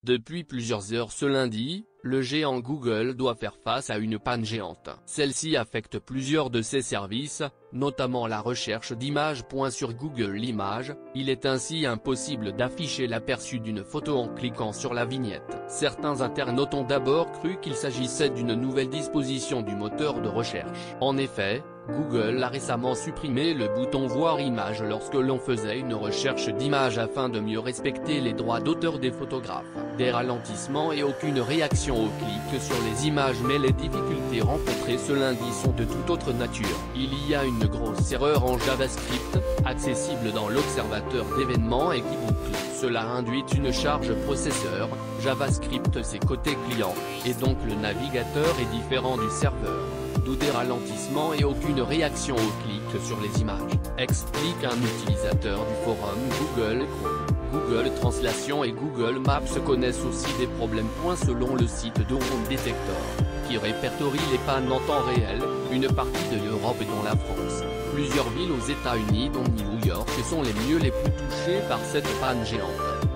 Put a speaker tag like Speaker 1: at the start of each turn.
Speaker 1: Depuis plusieurs heures ce lundi, le géant Google doit faire face à une panne géante. Celle-ci affecte plusieurs de ses services, notamment la recherche d'images. Sur Google Images, il est ainsi impossible d'afficher l'aperçu d'une photo en cliquant sur la vignette. Certains internautes ont d'abord cru qu'il s'agissait d'une nouvelle disposition du moteur de recherche. En effet, Google a récemment supprimé le bouton Voir images lorsque l'on faisait une recherche d'images afin de mieux respecter les droits d'auteur des photographes. Des ralentissements et aucune réaction au clic sur les images, mais les difficultés rencontrées ce lundi sont de toute autre nature. Il y a une grosse erreur en JavaScript, accessible dans l'observateur d'événements et qui boucle. Cela induit une charge processeur. JavaScript c'est côté client, et donc le navigateur est différent du serveur. D'où des ralentissements et aucune réaction au clic sur les images, explique un utilisateur du forum Google Chrome. Google Translation et Google Maps connaissent aussi des problèmes. Selon le site de Home Detector, qui répertorie les pannes en temps réel, une partie de l'Europe dont la France, plusieurs villes aux États-Unis dont New York sont les plus touchées par cette panne géante.